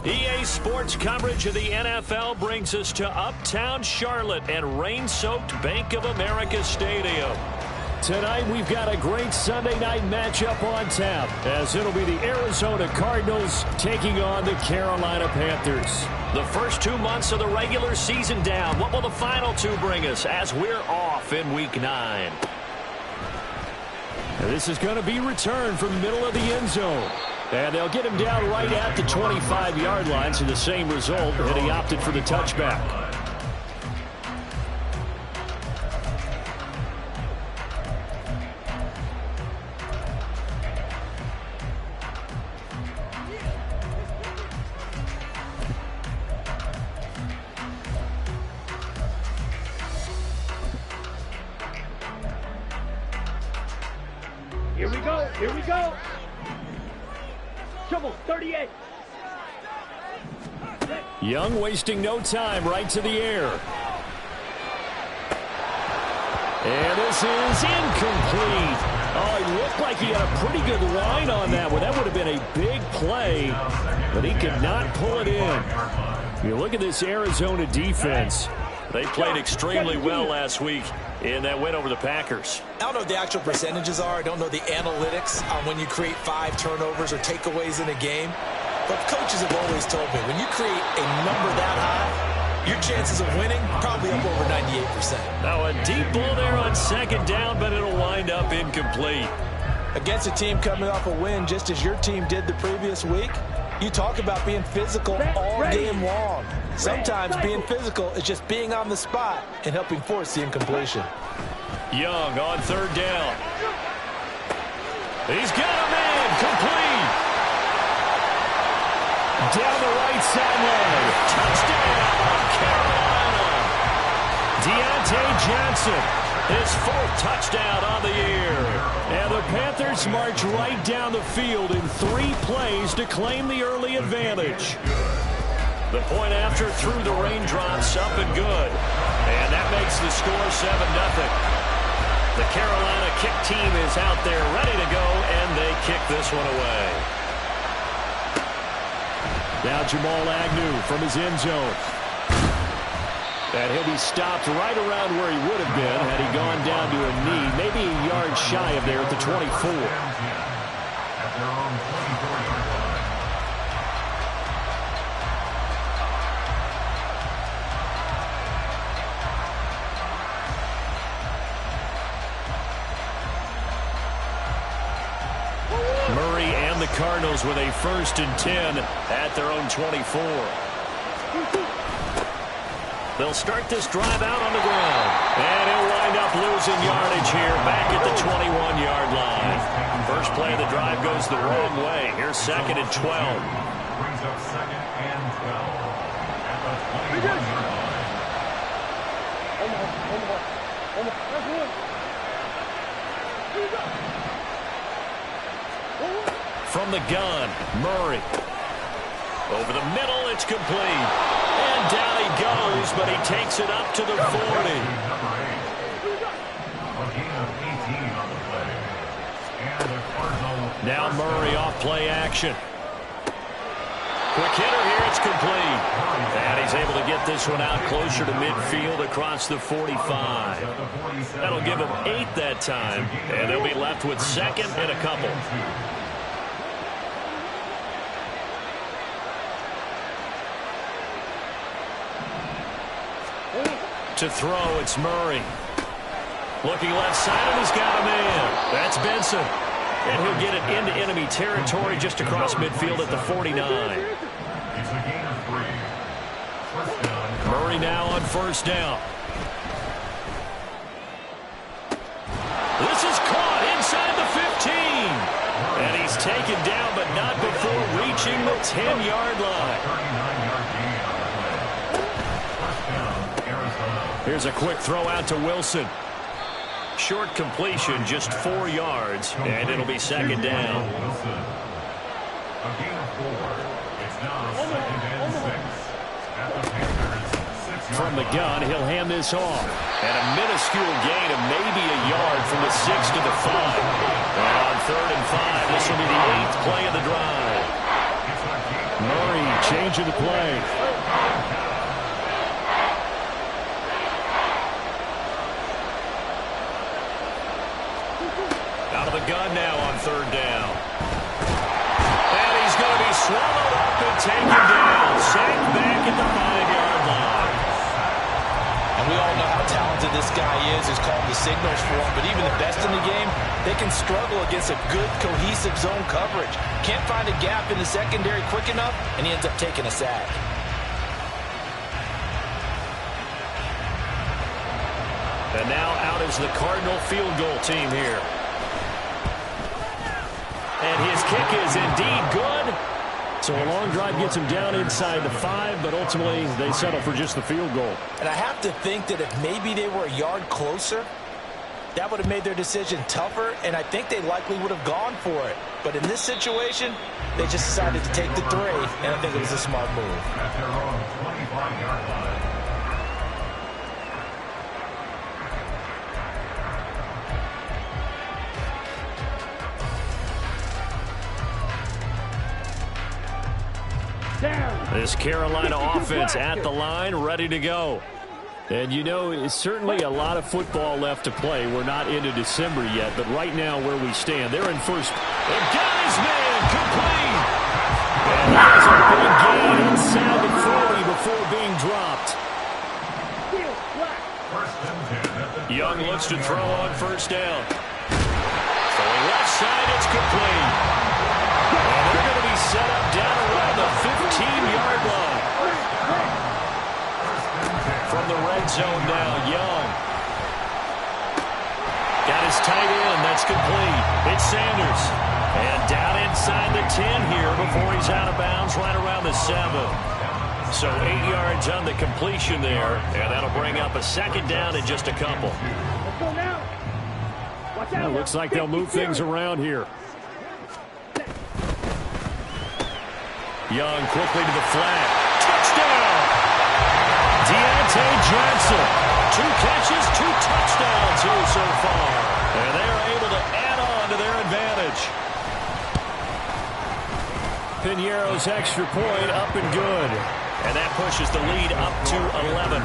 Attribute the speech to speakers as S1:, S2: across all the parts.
S1: EA Sports coverage of the NFL brings us to Uptown Charlotte and rain-soaked Bank of America Stadium. Tonight we've got a great Sunday night matchup on tap, as it'll be the Arizona Cardinals taking on the Carolina Panthers. The first 2 months of the regular season down. What will the final two bring us as we're off in Week 9? This is going to be returned from the middle of the end zone. And they'll get him down right at the 25-yard line, so the same result, and he opted for the touchback.
S2: Here we go, here we go. Trouble, 38.
S1: Young wasting no time, right to the air. And this is incomplete. Oh, he looked like he had a pretty good line on that one. That would have been a big play, but he could not pull it in. You look at this Arizona defense. They played extremely well last week in that win over the Packers.
S3: I don't know what the actual percentages are. I don't know the analytics on when you create 5 turnovers or takeaways in a game. But coaches have always told me, when you create a number that high, your chances of winning probably up over 98%.
S1: Now a deep ball there on second down, but it'll wind up incomplete.
S3: Against a team coming off a win just as your team did the previous week, you talk about being physical all game long. Sometimes being physical is just being on the spot and helping force the incompletion.
S1: Young on third down. He's got a man complete. Down the right sideline. Touchdown, Carolina. Deontay Johnson, his 4th touchdown on the year. And the Panthers march right down the field in 3 plays to claim the early advantage. The point after through the raindrops, up and good. And that makes the score 7-0. The Carolina kick team is out there ready to go, and they kick this one away. Now Jamal Agnew from his end zone. And he'll be stopped right around where he would have been had he gone down to a knee, maybe a yard shy of there at the 24. Murray and the Cardinals with a 1st and 10 at their own 24. They'll start this drive out on the ground. And he'll wind up losing yardage here back at the 21-yard line. First play of the drive goes the wrong way. Here's 2nd and 12.
S4: Brings up 2nd and 12 at the 21-yard line.
S1: From the gun, Murray. Over the middle, it's complete. And down he goes, but he takes it up to the 40. Now Murray off play action. Quick hitter here, it's complete. And he's able to get this one out closer to midfield across the 45. That'll give him 8 that time, and they'll be left with 2nd and a couple. To throw, it's Murray. Looking left side, and he's got a man. That's Benson. And he'll get it into enemy territory just across midfield at the 49. Murray now on 1st down. This is caught inside the 15. And he's taken down, but not before reaching the 10-yard line. Here's a quick throw out to Wilson. Short completion, just 4 yards, and it'll be 2nd down.
S4: A gain of 4. It's now 2nd and 6 at the Panthers' 6-yard
S1: From the gun, he'll hand this off. And a minuscule gain of maybe a yard from the 6 to the 5. And on 3rd and 5, this will be the 8th play of the drive. Murray Change of the play. Out of the gun now on third down. And he's going to be swallowed up and taken down. Sacked back at the 5-yard line.
S3: And we all know how talented this guy is. He's called the signals for him. But even the best in the game, they can struggle against a good, cohesive zone coverage. Can't find a gap in the secondary quick enough, and he ends up taking a sack.
S1: And now out is the Cardinal field goal team here. And his kick is indeed good. So a long drive gets him down inside the 5, but ultimately they settle for just the field goal.
S3: And I have to think that if maybe they were a yard closer, that would have made their decision tougher, and I think they likely would have gone for it. But in this situation, they just decided to take the 3, and I think it was a smart move.
S4: At their own 25-yard line.
S1: This Carolina offense at the line, ready to go. And you know, it's certainly a lot of football left to play. We're not into December yet, but right now where we stand, they're in first. And got his man, complete. And he has a big gain inside the 40 before being dropped. Young looks to throw on first down. Throwing left side, it's complete. And they're going to be set up down around the 15-yard line. From the red zone now, Young. Got his tight end, that's complete. It's Sanders. And down inside the 10 here before he's out of bounds, right around the 7. So 8 yards on the completion there, and that'll bring up a second down in just a couple.
S2: Let's go now. Watch out.
S1: It looks like they'll move things around here. Young quickly to the flat. Touchdown! Deontay Johnson. 2 catches, 2 touchdowns here so far. And they're able to add on to their advantage. Pinheiro's extra point up and good. And that pushes the lead up to 11.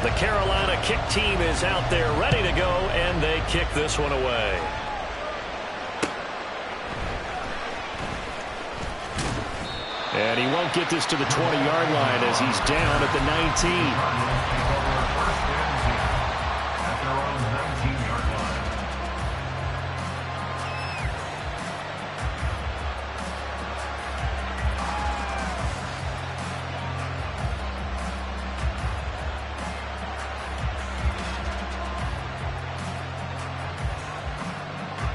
S1: The Carolina kick team is out there ready to go, and they kick this one away. And he won't get this to the 20-yard line as he's down at the 19.
S4: At their own 19-yard line.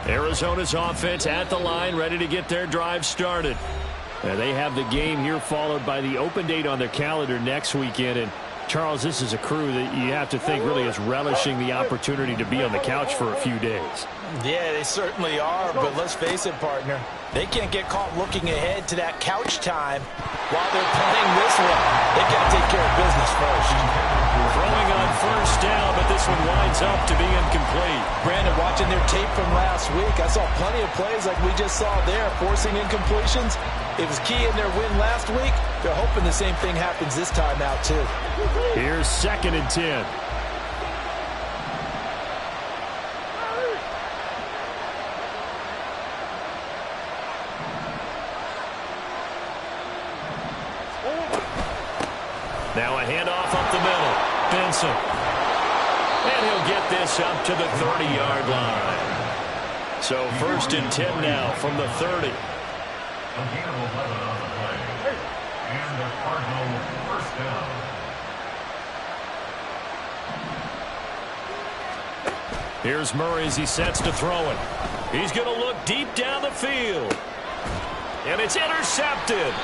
S1: Arizona's offense at the line, ready to get their drive started. They have the game here followed by the open date on their calendar next weekend. And Charles, this is a crew that you have to think really is relishing the opportunity to be on the couch for a few days.
S3: Yeah, they certainly are, but let's face it, partner. They can't get caught looking ahead to that couch time while they're playing this one. They've got to take care of business first.
S1: Throwing on first down, but this one winds up to be incomplete.
S3: Brandon, watching their tape from last week, I saw plenty of plays like we just saw there, forcing incompletions. It was key in their win last week. They're hoping the same thing happens this time out, too.
S1: Here's 2nd and 10. Now a handoff up the middle. Benson. And he'll get this up to the 30-yard line. So 1st and 10 now from the 30.
S4: A gain of 11 on the play. And the Cardinal first down.
S1: Here's Murray as he sets to throw it. He's going to look deep down the field. And it's intercepted.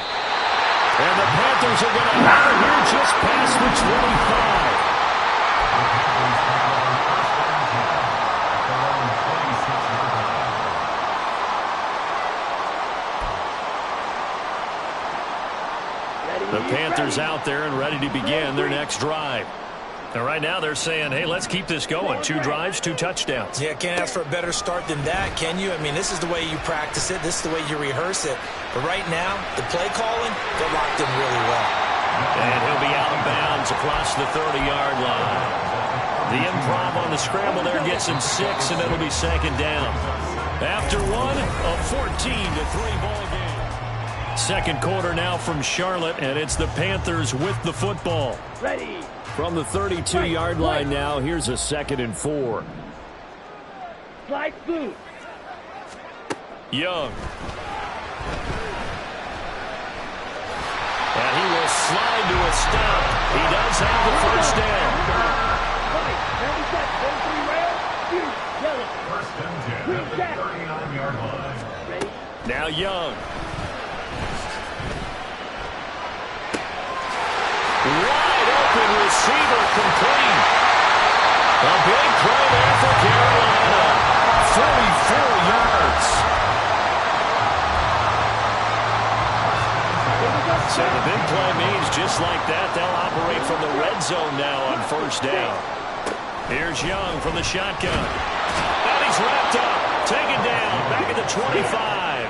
S1: And the Panthers are going to have it here just past the 25.
S2: Ready,
S1: The Panthers out there and ready to begin their next drive. And right now they're saying, hey, let's keep this going. 2 drives, 2 touchdowns.
S3: Yeah, can't ask for a better start than that, can you? I mean, this is the way you practice it. This is the way you rehearse it. But right now, the play calling, they're locked in really well.
S1: And he'll be out of bounds across the 30-yard line. The improv on the scramble there gets him 6, and it'll be 2nd down. After one, a 14-3 ball game. Second quarter now from Charlotte, and it's the Panthers with the football.
S2: Ready.
S1: From the 32-yard line now, here's a 2nd and 4.
S2: Slide through.
S1: Young. And he will slide to a stop. He does have the first down.
S2: Right. Now we got 1-3 round. Huge. Yellow.
S4: First and 10 at the 39-yard line.
S2: Ready.
S1: Now Young. Wide open receiver complete. A big play there for Carolina. 44 yards. So the big play means just like that, they'll operate from the red zone now on first down. Here's Young from the shotgun. And he's wrapped up. Taken down. Back at the 25.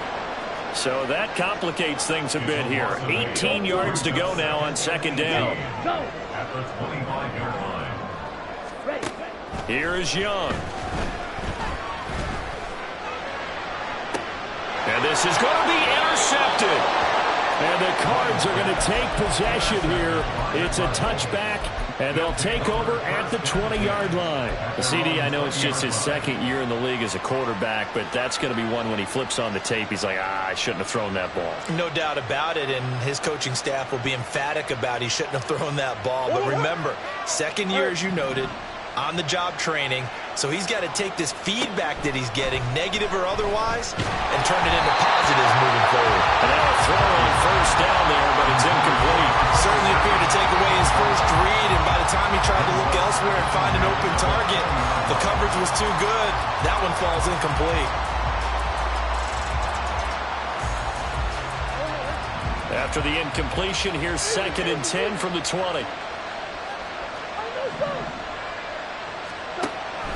S1: So that complicates things a bit here. 18 yards to go now on 2nd down.
S2: Go.
S4: At the 25-yard line.
S2: Ready.
S1: Here is Young. And this is going to be intercepted. And the Cards are going to take possession here. It's a touchback, and they'll take over at the 20-yard line. CD, I know it's just his 2nd year in the league as a quarterback, but that's going to be one when he flips on the tape, he's like, I shouldn't have thrown that ball.
S3: No doubt about it, and his coaching staff will be emphatic about he shouldn't have thrown that ball. But remember, 2nd year, as you noted, on-the-job training, so he's got to take this feedback that he's getting, negative or otherwise, and turn it into positives moving forward.
S1: And now a throw on first down there, but it's incomplete.
S3: Certainly appeared to take away his first read, and by the time he tried to look elsewhere and find an open target, the coverage was too good. That one falls incomplete.
S1: After the incompletion, here's 2nd and 10 from the 20.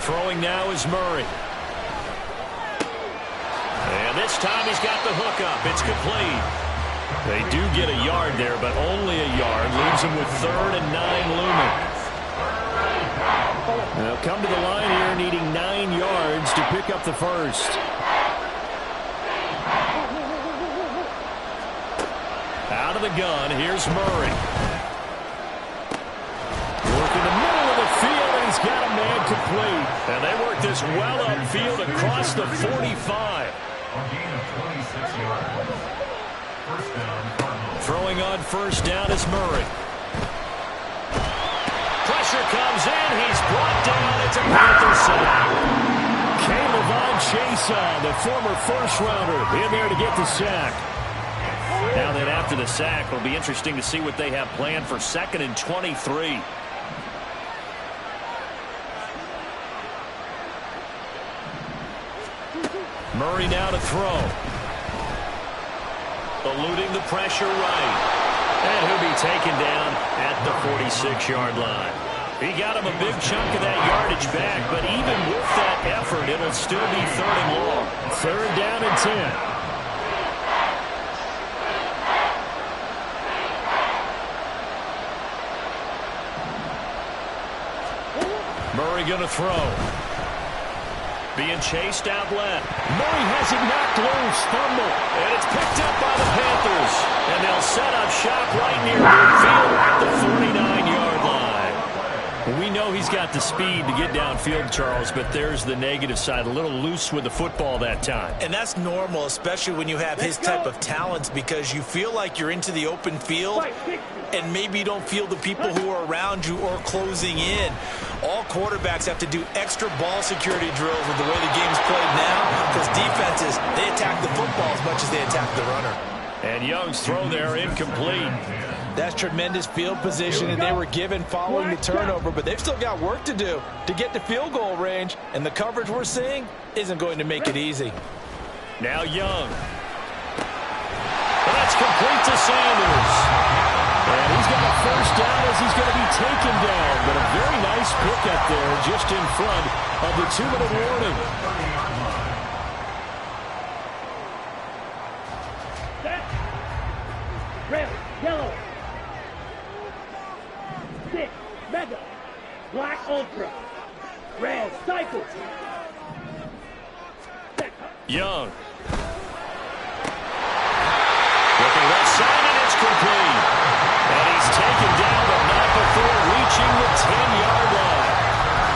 S1: Throwing now is Murray. And this time he's got the hook up. It's complete. They do get a yard there, but only a yard. Leaves them with 3rd and 9 looming. They'll come to the line here needing 9 yards to pick up the first. Out of the gun, here's Murray. Working the middle of the field, and he's got a man complete. And they work this well upfield across the 45.
S4: A gain of 26 yards. First down, Cardinals.
S1: Throwing on first down is Murray. Pressure comes in. He's brought down. It's a Panther sack. Caleb Chason, the former first-rounder, in there to get the sack. Now then, after the sack, it'll be interesting to see what they have planned for 2nd and 23. Murray now to throw. Eluding the pressure right. And he'll be taken down at the 46-yard line. He got him a big chunk of that yardage back, but even with that effort, it'll still be 3rd and long. 3rd down and 10. Murray going to throw. Being chased out left. Murray has it knocked loose. Fumble. And it's picked up by the Panthers. And they'll set up shop right near midfield at the 49-yard line. We know he's got the speed to get downfield, Charles, but there's the negative side. A little loose with the football that time.
S3: And that's normal, especially when you have his type of talents, because you feel like you're into the open field and maybe you don't feel the people who are around you or closing in. All quarterbacks have to do extra ball security drills with the way the game's played now, because defenses, they attack the football as much as they attack the runner.
S1: And Young's throw there incomplete.
S3: That's tremendous field position, and they were given following the turnover, but they've still got work to do to get to field goal range, and the coverage we're seeing isn't going to make it easy.
S1: Now Young. That's complete to Sanders. And he's got a first down as he's going to be taken down. But a very nice pickup there just in front of the 2-minute warning.
S2: Red, yellow. 6, mega. Black ultra. Red, cycle.
S1: Young. Looking left side, and it's complete. And he's taken down, but not before reaching the 10-yard line.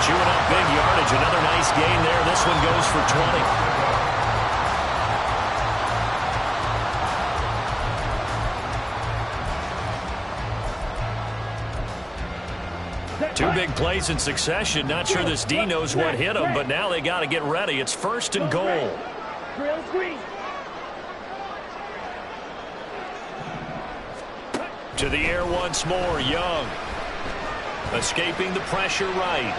S1: Chewing up big yardage. Another nice gain there. This one goes for 20. Two big plays in succession. Not sure this D knows what hit him, but now they got to get ready. It's 1st and goal. To the air once more, Young. Escaping the pressure right.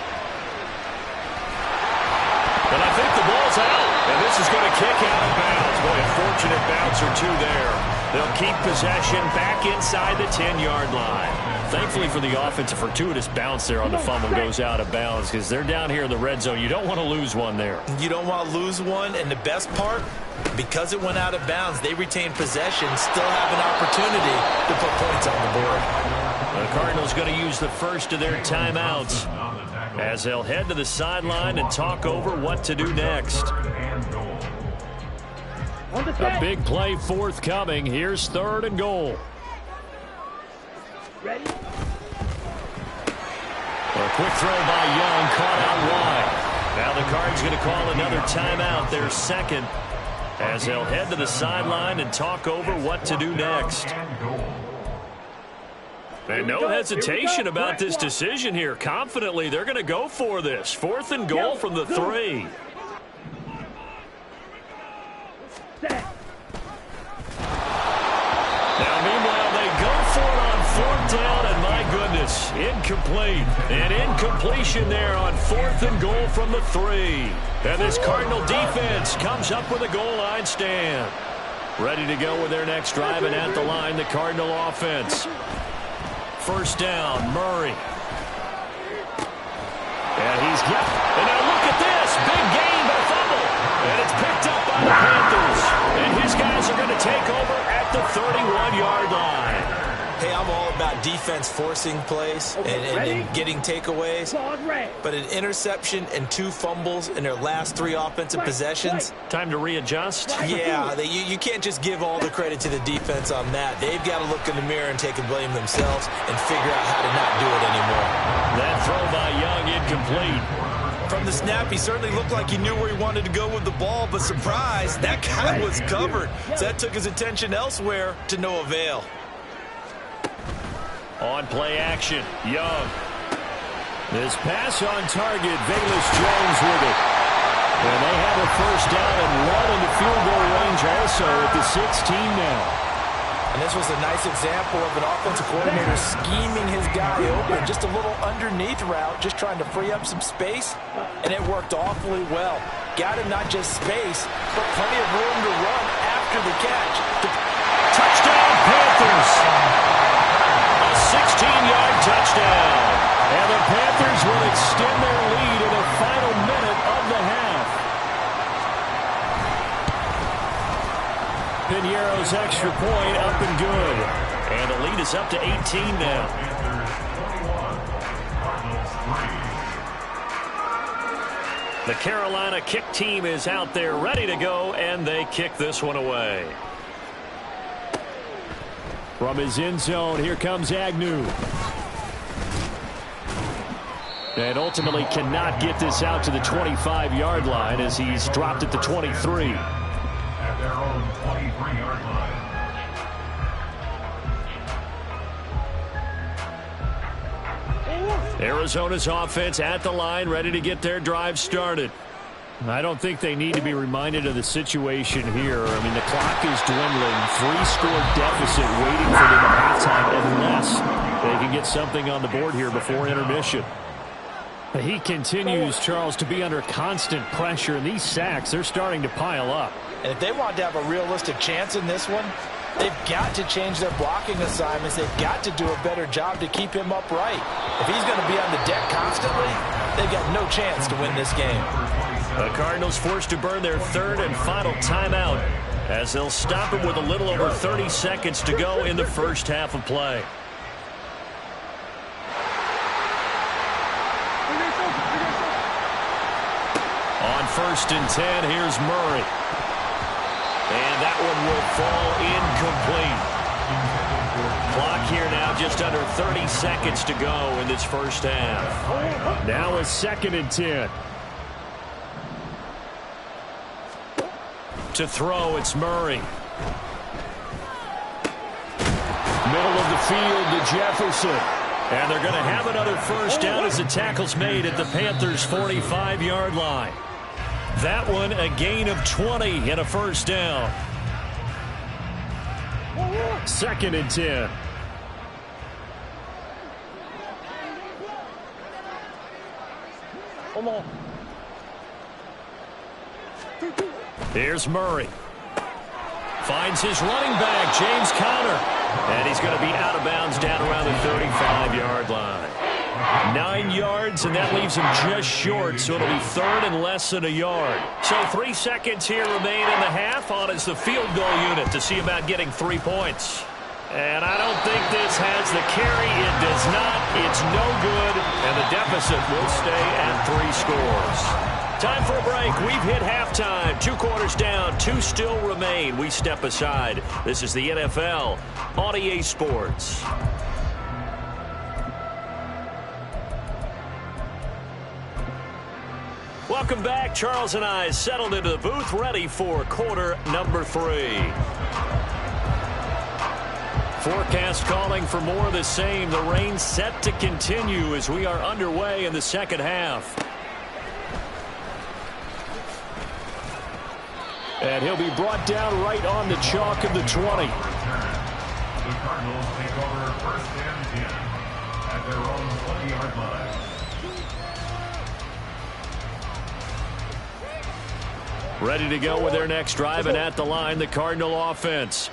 S1: But I think the ball's out, and this is going to kick out of bounds. Boy, a fortunate bounce or two there. They'll keep possession back inside the 10-yard line. Thankfully for the offense, a fortuitous bounce there on the fumble goes out of bounds because they're down here in the red zone. You don't want to lose one there.
S3: You don't want to lose one, and the best part, because it went out of bounds, they retain possession, still have an opportunity to put points on the board.
S1: The Cardinals going to use the first of their timeouts as they'll head to the sideline and talk over what to do next. A big play forthcoming. Here's 3rd and goal.
S2: Ready?
S1: A quick throw by Young, caught out wide. Now the Cards going to call another timeout, their second, as they'll head to the sideline and talk over what to do next. And no hesitation about this decision here. Confidently, they're going to go for this. 4th and goal from the 3. Now, meanwhile, they go for it on 4th down, and my goodness, incomplete. An incompletion there on 4th and goal from the 3. And this Cardinal defense comes up with a goal line stand. Ready to go with their next drive, and at the line, the Cardinal offense. 1st down, Murray. And he's got, and now look at this, big gain but a fumble. And it's picked up by the Panthers. And his guys are going to take over at the 31-yard line.
S3: Hey, I'm all about defense forcing plays and getting takeaways. But an interception and 2 fumbles in their last 3 offensive possessions.
S1: Time to readjust?
S3: Yeah, you can't just give all the credit to the defense on that. They've got to look in the mirror and take a blame themselves and figure out how to not do it anymore.
S1: That throw by Young incomplete.
S3: From the snap, he certainly looked like he knew where he wanted to go with the ball, but surprise, that guy was covered. So that took his attention elsewhere to no avail.
S1: On play action, Young. This pass on target, Velus Jones with it. And they have a 1st down and 1 in the field goal range also at the 16 now.
S3: And this was a nice example of an offensive coordinator scheming his guy open. Just a little underneath route, just trying to free up some space, and it worked awfully well. Got him not just space, but plenty of room to run after the catch.
S1: Touchdown, Panthers! A 16-yard touchdown. And the Panthers will extend their lead in the final minute of the half. Piniero's extra point up and good. And the lead is up to 18 now. The Carolina kick team is out there ready to go, and they kick this one away. From his end zone, here comes Agnew. And ultimately cannot get this out to the 25-yard line as he's dropped at the 23.
S4: At their own 23-yard line.
S1: Arizona's offense at the line, ready to get their drive started. I don't think they need to be reminded of the situation here. I mean, the clock is dwindling. 3-score deficit waiting for them at halftime unless they can get something on the board here before intermission. He continues, Charles, to be under constant pressure, and these sacks, they're starting to pile up.
S3: And if they want to have a realistic chance in this one, they've got to change their blocking assignments. They've got to do a better job to keep him upright. If he's going to be on the deck constantly, they've got no chance to win this game.
S1: The Cardinals forced to burn their third and final timeout as they'll stop him with a little over 30 seconds to go in the first half of play. On 1st and 10, here's Murray. And that one will fall incomplete. Clock here now just under 30 seconds to go in this first half. Now a 2nd and 10. To throw, it's Murray. Middle of the field to Jefferson. And they're going to have another first down as the tackle's made at the Panthers' 45-yard line. That one a gain of 20 and a first down. 2nd and 10. Come on. Here's Murray. Finds his running back, James Conner. And he's going to be out of bounds down around the 35-yard line. 9 yards, and that leaves him just short, so it'll be 3rd and less than a yard. So 3 seconds here remain in the half on as the field goal unit to see about getting 3 points. And I don't think this has the carry. It does not. It's no good, and the deficit will stay at 3 scores. Time for a break. We've hit halftime. 2 quarters down. 2 still remain. We step aside. This is the NFL on EA Sports. Welcome back. Charles and I settled into the booth, ready for quarter number 3. Forecast calling for more of the same. The rain set to continue as we are underway in the second half. And he'll be brought down right on the chalk of the 20.
S4: The Cardinals take over 1st and 10 at their own 20-yard line.
S1: Ready to go with their next drive, and at the line, the Cardinal offense.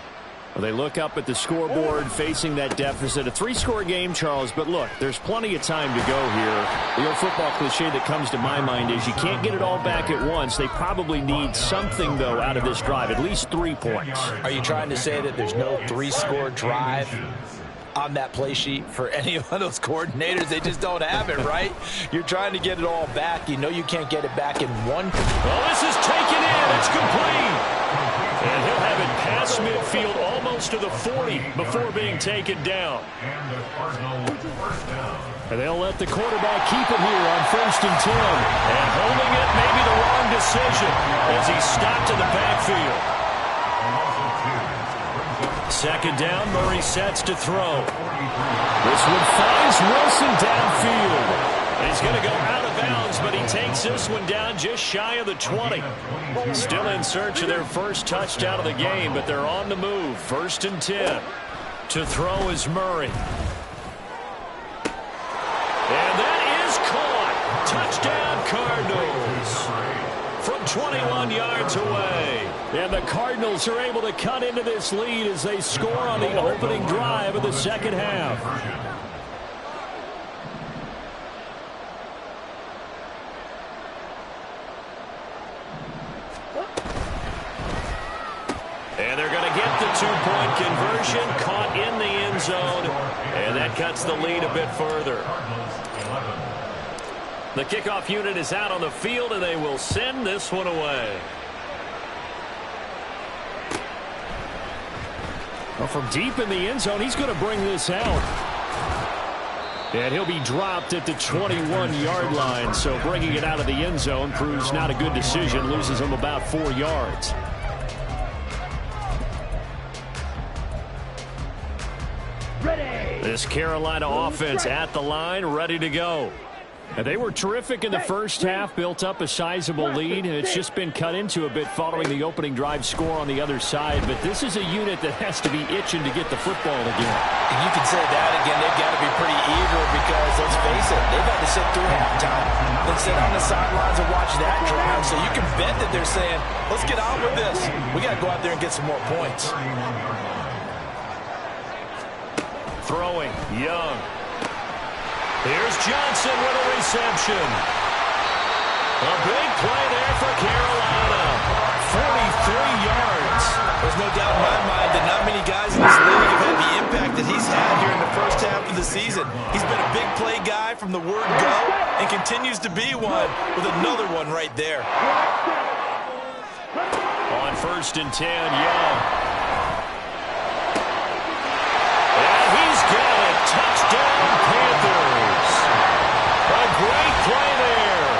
S1: Well, they look up at the scoreboard facing that deficit. A 3-score game, Charles, but look, there's plenty of time to go here. The old football cliche that comes to my mind is you can't get it all back at once. They probably need something, though, out of this drive, at least 3 points.
S3: Are you trying to say that there's no 3-score drive on that play sheet for any of those coordinators? They just don't have it, right? You're trying to get it all back. You know you can't get it back in one.
S1: Well, this is taken in. It's complete. And he'll have it past midfield almost to the 40 before being taken down.
S4: And the Cardinals first down.
S1: And they'll let the quarterback keep it here on 1st and 10. And holding it may be the wrong decision as he stopped in the backfield. 2nd down, Murray sets to throw. This one finds Wilson downfield. He's going to go out of bounds, but he takes this one down just shy of the 20. Still in search of their first touchdown of the game, but they're on the move. 1st and 10. To throw is Murray. And that is caught. Touchdown, Cardinals. From 21 yards away. And the Cardinals are able to cut into this lead as they score on the opening drive of the second half. And they're going to get the 2-point conversion, caught in the end zone, and that cuts the lead a bit further. The kickoff unit is out on the field, and they will send this one away. Well, from deep in the end zone, he's going to bring this out. And he'll be dropped at the 21-yard line, so bringing it out of the end zone proves not a good decision, loses him about 4 yards.
S2: Ready.
S1: This Carolina offense at the line, ready to go. And they were terrific in the first half, built up a sizable lead, and it's just been cut into a bit following the opening drive score on the other side. But this is a unit that has to be itching to get the football again.
S3: And you can say that again. They've got to be pretty eager because, let's face it, they've had to sit through halftime and sit on the sidelines and watch that drive. So you can bet that they're saying, let's get on with this. We got to go out there and get some more points.
S1: Throwing, Young. Here's Johnson with a reception. A big play there for Carolina. 43 yards.
S3: There's no doubt in my mind that not many guys in this league have had the impact that he's had here in the first half of the season. He's been a big play guy from the word go and continues to be one with another one right there.
S1: On 1st and 10, Young. And he's got it. Touchdown, Panthers. A great play there.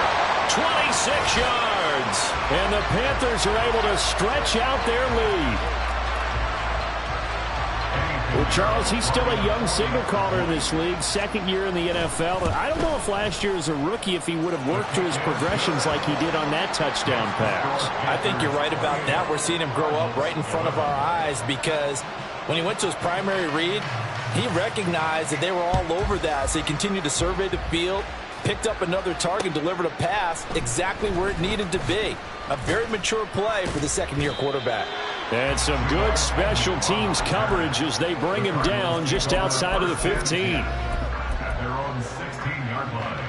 S1: 26 yards. And the Panthers are able to stretch out their lead. Well, Charles, he's still a young signal caller in this league, second year in the NFL. But I don't know if last year as a rookie if he would have worked to his progressions like he did on that touchdown pass.
S3: I think you're right about that. We're seeing him grow up right in front of our eyes because when he went to his primary read, he recognized that they were all over that, so he continued to survey the field, picked up another target, delivered a pass exactly where it needed to be. A very mature play for the second-year quarterback.
S1: And some good special teams coverage as they bring him down just outside of the 15.
S4: At their own 16-yard line.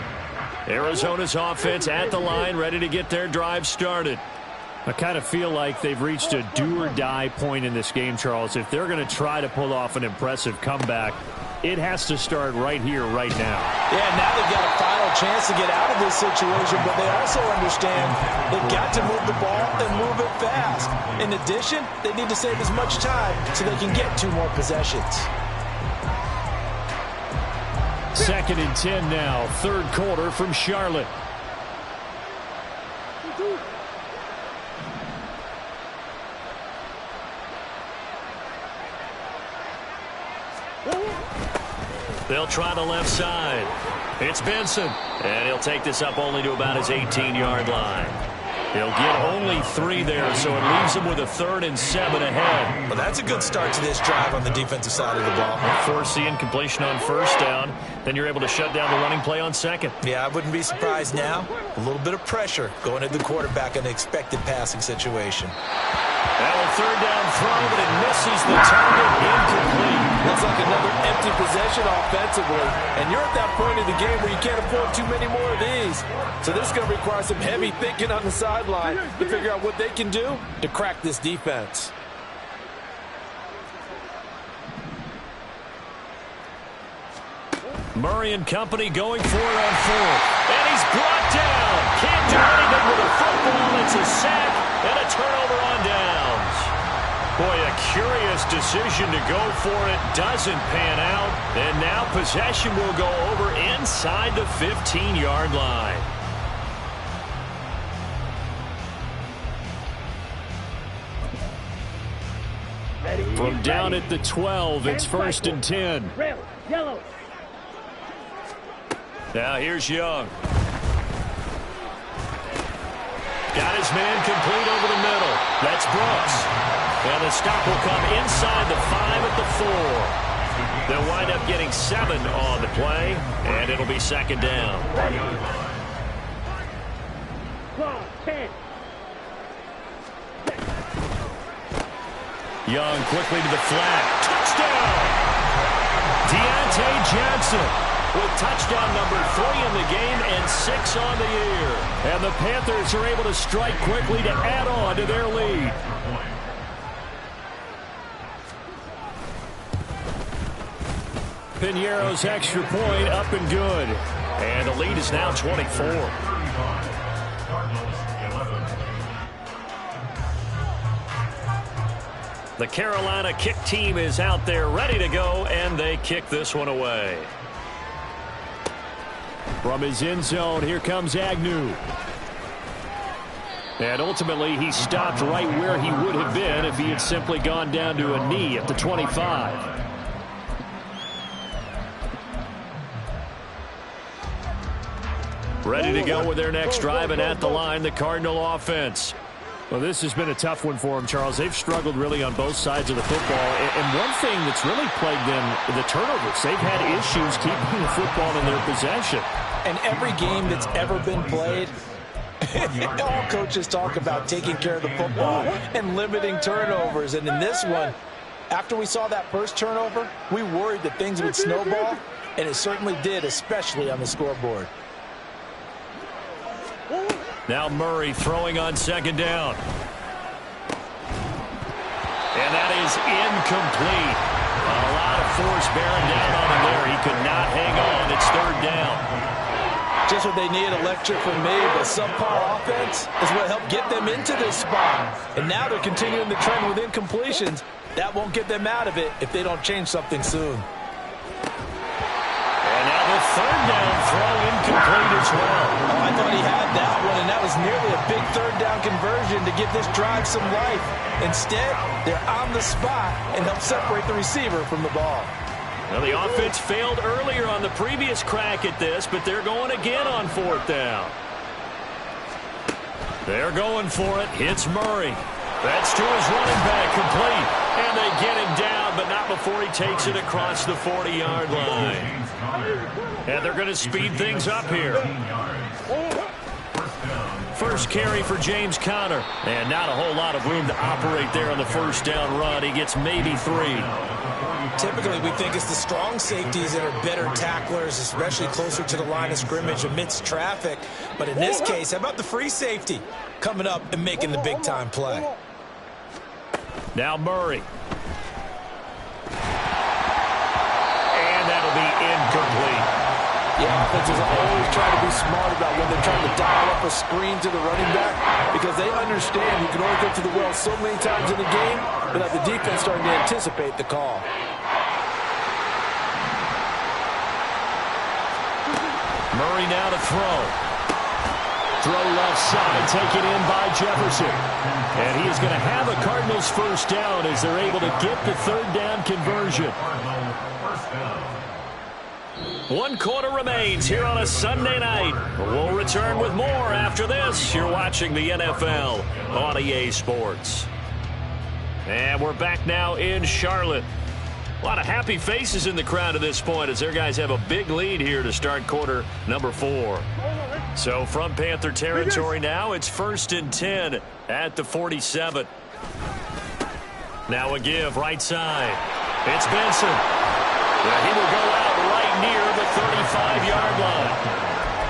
S1: Arizona's offense at the line, ready to get their drive started. I kind of feel like they've reached a do-or-die point in this game, Charles. If they're going to try to pull off an impressive comeback, it has to start right here, right now.
S3: Yeah, now they've got a final chance to get out of this situation, but they also understand they've got to move the ball and move it fast. In addition, they need to save as much time so they can get 2 more possessions.
S1: 2nd and 10 now, 3rd quarter from Charlotte. They'll try the left side. It's Benson. And he'll take this up only to about his 18-yard line. He'll get only 3 there, so it leaves him with a 3rd and 7 ahead.
S3: Well, that's a good start to this drive on the defensive side of the ball.
S1: Force the incompletion on 1st down. Then you're able to shut down the running play on 2nd.
S3: Yeah, I wouldn't be surprised now. A little bit of pressure going at the quarterback in an expected passing situation.
S1: Now a 3rd down throw, but it misses the target. Incomplete.
S3: Looks like another empty possession offensively. And you're at that point in the game where you can't afford too many more of these. So this is going to require some heavy thinking on the sideline to figure out what they can do to crack this defense.
S1: Murray and company going for it on 4th. And he's brought down. Can't do anything with a football. It's a sack and a turnover on downs. Boy, a curious decision to go for it. Doesn't pan out. And now possession will go over inside the 15-yard line. From down at the 12, it's 1st and 10.
S2: Red, yellow.
S1: Now here's Young. Got his man complete over the middle. That's Brooks. And the stop will come inside the 5 at the 4. They'll wind up getting 7 on the play, and it'll be 2nd down.
S2: 10.
S1: Young quickly to the flat. Touchdown! Deontay Johnson with touchdown number 3 in the game and 6 on the year. And the Panthers are able to strike quickly to add on to their lead. Piñeiro's extra point up and good. And the lead is now 24. The Carolina kick team is out there ready to go, and they kick this one away. From his end zone, here comes Agnew. And ultimately, he stopped right where he would have been if he had simply gone down to a knee at the 25. Ready to go with their next drive, and at the line, the Cardinal offense.
S5: Well, this has been a tough one for them, Charles. They've struggled really on both sides of the football. And one thing that's really plagued them, the turnovers. They've had issues keeping the football in their possession.
S3: And every game that's ever been played, all coaches talk about taking care of the football and limiting turnovers. And in this one, after we saw that first turnover, we worried that things would snowball, and it certainly did, especially on the scoreboard.
S1: Now Murray throwing on second down. And that is incomplete. A lot of force bearing down on him there. He could not hang on. It's third down.
S3: Just what they need, electric from me, but subpar offense is what helped get them into this spot. And now they're continuing the trend with incompletions. That won't get them out of it if they don't change something soon.
S1: And now the third down throw incomplete as well.
S3: Oh, I thought he had that one, and that was nearly a big third down conversion to give this drive some life. Instead, they're on the spot and help separate the receiver from the ball.
S1: Now the offense failed earlier on the previous crack at this, but they're going again on fourth down. They're going for it. Hits Murray. That's to his running back, complete. And they get him down, but not before he takes it across the 40-yard line. And they're going to speed things up here. First carry for James Conner. And not a whole lot of room to operate there on the first down run. He gets maybe 3.
S3: Typically, we think it's the strong safeties that are better tacklers, especially closer to the line of scrimmage amidst traffic. But in this case, how about the free safety coming up and making the big-time play?
S1: Now Murray. And that'll be incomplete.
S6: Yeah, offenses always try to be smart about when they're trying to dial up a screen to the running back, because they understand you can only go to the well so many times in the game without the defense starting to anticipate the call.
S1: Murray now to throw. Throw left side, taken in by Jefferson. And he is going to have a Cardinals first down as they're able to get the third down conversion. 1 quarter remains here on a Sunday night. We'll return with more after this. You're watching the NFL on EA Sports. And we're back now in Charlotte. A lot of happy faces in the crowd at this point as their guys have a big lead here to start quarter number 4. So from Panther territory now, it's 1st and 10 at the 47. Now a give right side. It's Benson. He will go out right near the 35-yard line.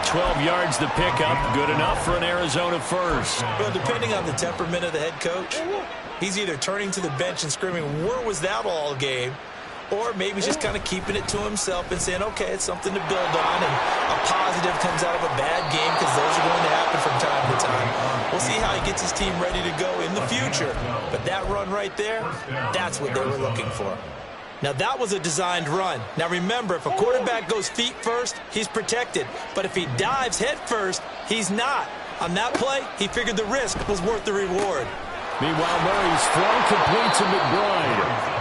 S1: 12 yards the pickup, good enough for an Arizona first.
S3: Well, depending on the temperament of the head coach, he's either turning to the bench and screaming, "Where was that all game?" Or maybe he's just kind of keeping it to himself and saying, okay, it's something to build on, and a positive comes out of a bad game, because those are going to happen from time to time. We'll see how he gets his team ready to go in the future. But that run right there, that's what they were looking for. Now, that was a designed run. Now, remember, if a quarterback goes feet first, he's protected. But if he dives head first, he's not. On that play, he figured the risk was worth the reward.
S1: Meanwhile, Murray's throw complete to McBride.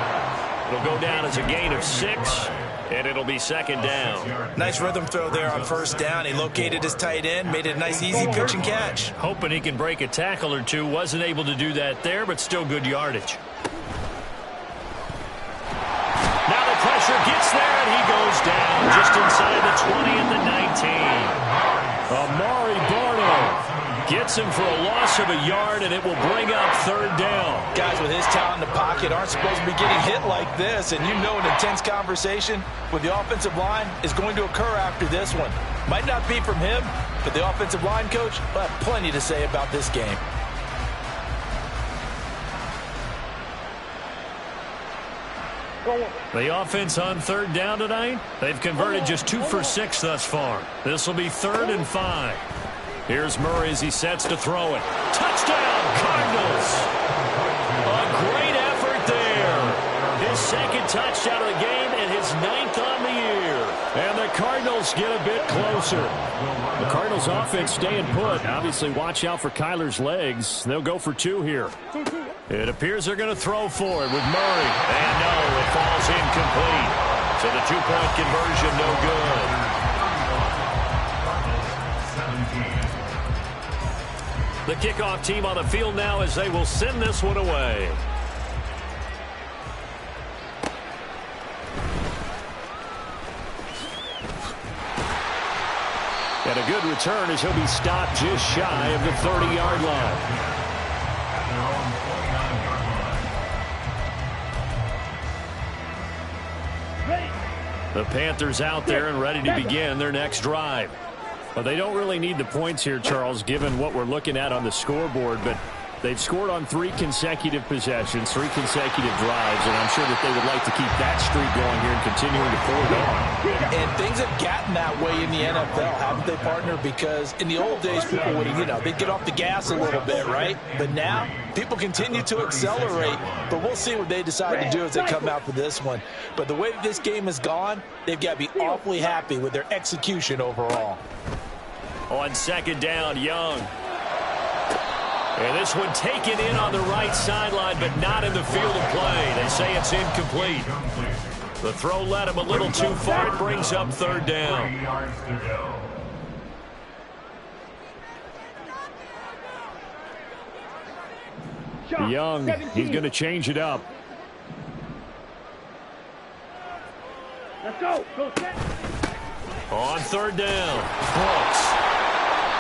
S1: It'll go down as a gain of 6, and it'll be second down.
S3: Nice rhythm throw there on first down. He located his tight end, made it a nice, easy pitch and catch.
S1: Hoping he can break a tackle or two. Wasn't able to do that there, but still good yardage. Now the pressure gets there, and he goes down just inside the 20 at the 19. Amari Barno gets him for a loss of a yard, and it will bring up third down.
S3: Guys with his talent in the pocket aren't supposed to be getting hit like this, and you know an intense conversation with the offensive line is going to occur after this one. Might not be from him, but the offensive line coach will have plenty to say about this game.
S1: The offense on third down tonight, they've converted just 2 for 6 thus far. This will be 3rd and 5. Here's Murray as he sets to throw it. Touchdown, Cardinals! A great effort there. His second touchdown of the game and his 9th on the year. And the Cardinals get a bit closer.
S5: The Cardinals offense staying put. Obviously, watch out for Kyler's legs. They'll go for 2 here.
S1: It appears they're going to throw for it with Murray. And no, it falls incomplete. So the 2-point conversion no good. The kickoff team on the field now as they will send this one away. And a good return as he'll be stopped just shy of the 30-yard line. The Panthers out there and ready to begin their next drive. Well, they don't really need the points here, Charles, given what we're looking at on the scoreboard, but they've scored on 3 consecutive possessions, 3 consecutive drives, and I'm sure that they would like to keep that streak going here and continuing to pull it on.
S6: And things have gotten that way in the NFL, haven't they, partner? Because in the old days, people would, they'd get off the gas a little bit, right? But now, people continue to accelerate, but we'll see what they decide to do as they come out for this one. But the way that this game has gone, they've got to be awfully happy with their execution overall.
S1: On second down, Young. And this one taken in on the right sideline, but not in the field of play. They say it's incomplete. The throw led him a little too far. It brings up third down.
S4: 3 yards to go.
S5: Young, he's going to change it up.
S2: Let's go. Go set.
S1: On third down, Brooks.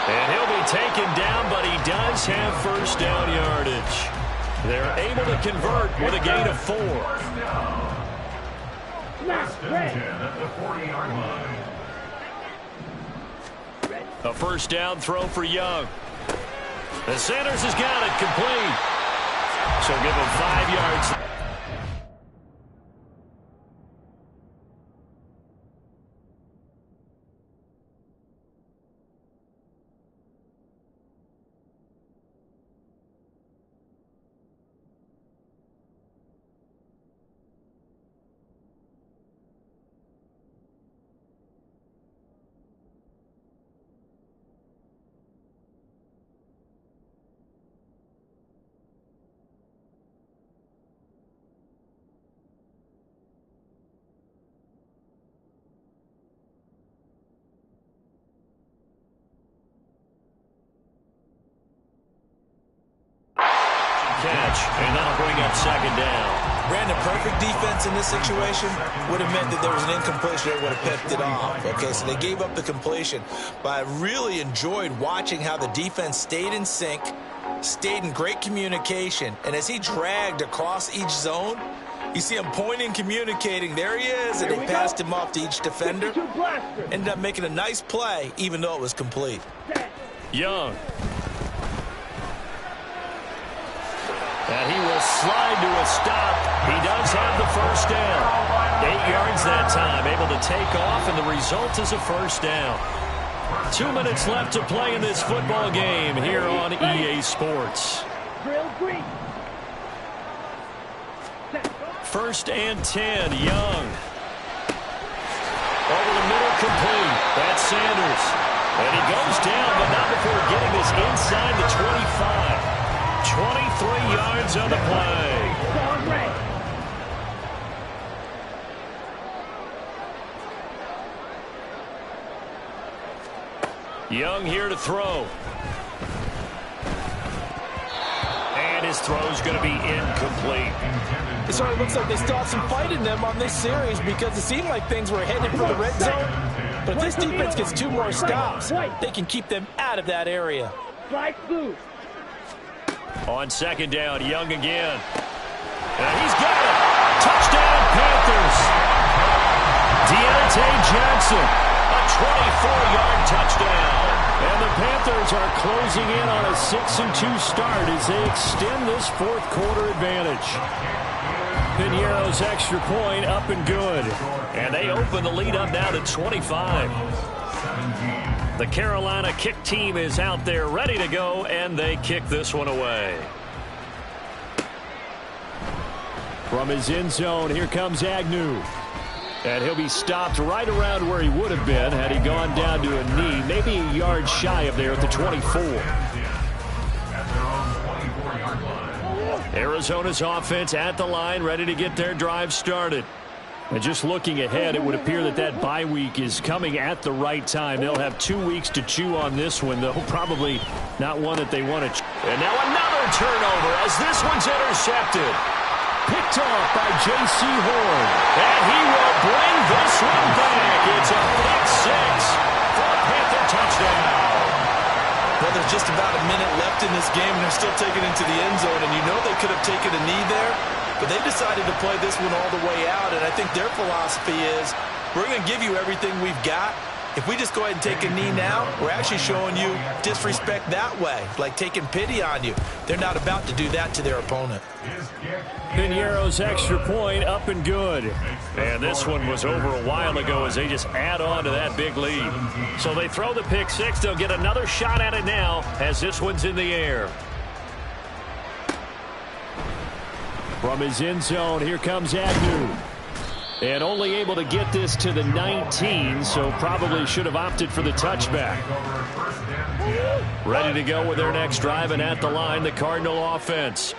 S1: And he'll be taken down, but he does have first down yardage. They're able to convert with a gain of 4.
S2: Snap. Red.
S4: At the 40-yard line.
S1: A first down throw for Young. And Sanders has got it complete. So give him 5 yards. Catch, and that'll bring up second down.
S3: Brandon, perfect defense in this situation would have meant that there was an incompletion that would have picked it off. Okay, so they gave up the completion. But I really enjoyed watching how the defense stayed in sync, stayed in great communication, and as he dragged across each zone, you see him pointing, communicating. There he is, and they passed him off to each defender. Ended up making a nice play, even though it was complete.
S1: Young. And he will slide to a stop. He does have the first down. 8 yards that time, able to take off, and the result is a first down. 2 minutes left to play in this football game here on EA Sports. First and 10, Young. Over the middle, complete. That's Sanders. And he goes down, but not before getting this inside the 25. 23 yards on the play. Young here to throw. And his throw's going to be incomplete.
S6: It sort of looks like they still have some fight in them on this series because it seemed like things were headed for the red zone. But if this defense gets 2 more stops, they can keep them out of that area.
S1: On second down, Young again. And he's got it. Touchdown, Panthers. Deontay Johnson, a 24-yard touchdown. And the Panthers are closing in on a 6-2 start as they extend this fourth quarter advantage. Piñeiro's extra point up and good. And they open the lead up now to 25. The Carolina kick team is out there ready to go, and they kick this one away.
S5: From his end zone, here comes Agnew. And he'll be stopped right around where he would have been had he gone down to a knee, maybe a yard shy of there at the 24. Arizona's offense at the line, ready to get their drive started. And just looking ahead, it would appear that bye week is coming at the right time. They'll have 2 weeks to chew on this one, though probably not one that they want to.
S1: And now another turnover as this one's intercepted.
S5: Picked off by J.C. Horn.
S1: And he will bring this one back. It's a pick six for a Panther touchdown.
S3: Well, there's just about a minute left in this game, and they're still taking it into the end zone. And you know they could have taken a knee there, but they decided to play this one all the way out. And I think their philosophy is, we're going to give you everything we've got. If we just go ahead and take a knee now, we're actually showing you disrespect that way, like taking pity on you. They're not about to do that to their opponent.
S5: Piñeiro's extra point up and good. And this one was over a while ago as they just add on to that big lead.
S1: So they throw the pick six. They'll get another shot at it now as this one's in the air.
S5: From his end zone, here comes Agnew. And only able to get this to the 19, so probably should have opted for the touchback. Ready to go with their next drive, and at the line, the Cardinal offense.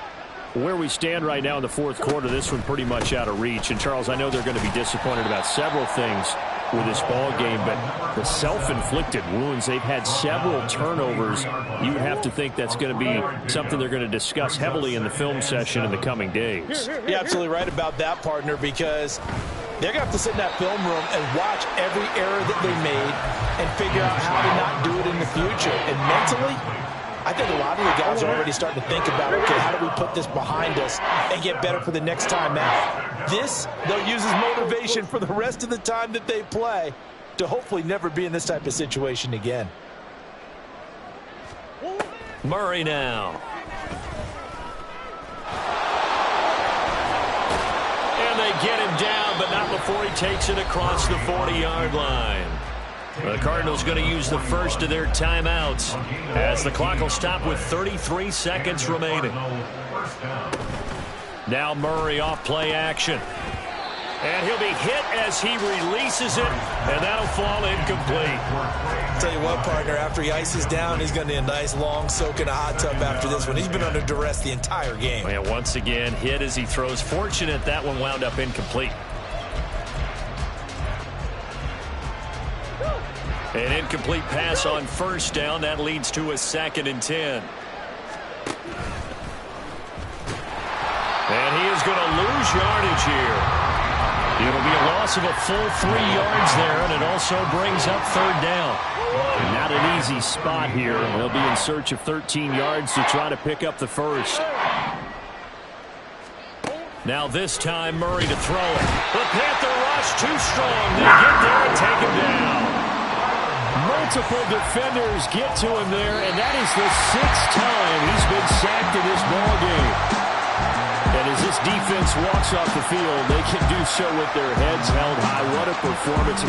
S5: Where we stand right now in the fourth quarter, this one pretty much out of reach. And, Charles, I know they're going to be disappointed about several things with this ball game, but the self-inflicted wounds, they've had several turnovers. You would have to think that's going to be something they're going to discuss heavily in the film session in the coming days.
S3: You're absolutely right about that, partner, because they're going to have to sit in that film room and watch every error that they made and figure out how to not do it in the future. And mentally, I think a lot of the guys are already starting to think about, okay, how do we put this behind us and get better for the next time out? This, they'll use as motivation for the rest of the time that they play to hopefully never be in this type of situation again.
S1: Murray now. And they get him down, but not before he takes it across the 40-yard line. The Cardinals going to use the first of their timeouts as the clock will stop with 33 seconds remaining. Now Murray off play action. And he'll be hit as he releases it, and that'll fall incomplete.
S3: Tell you what, partner, after he ices down, he's going to need a nice long soak in a hot tub after this one. He's been under duress the entire game.
S1: And once again, hit as he throws. Fortunate that one wound up incomplete. An incomplete pass on first down. That leads to a 2nd and 10. And he is going to lose yardage here. It'll be a loss of a full 3 yards there, and it also brings up 3rd down.
S5: Not an easy spot here. They'll be in search of 13 yards to try to pick up the first.
S1: Now this time Murray to throw it. The Panther rush too strong. They get there and take him down.
S5: Multiple defenders get to him there, and that is the 6th time he's been sacked in this ball game. And as this defense walks off the field, they can do so with their heads held high. What a performance.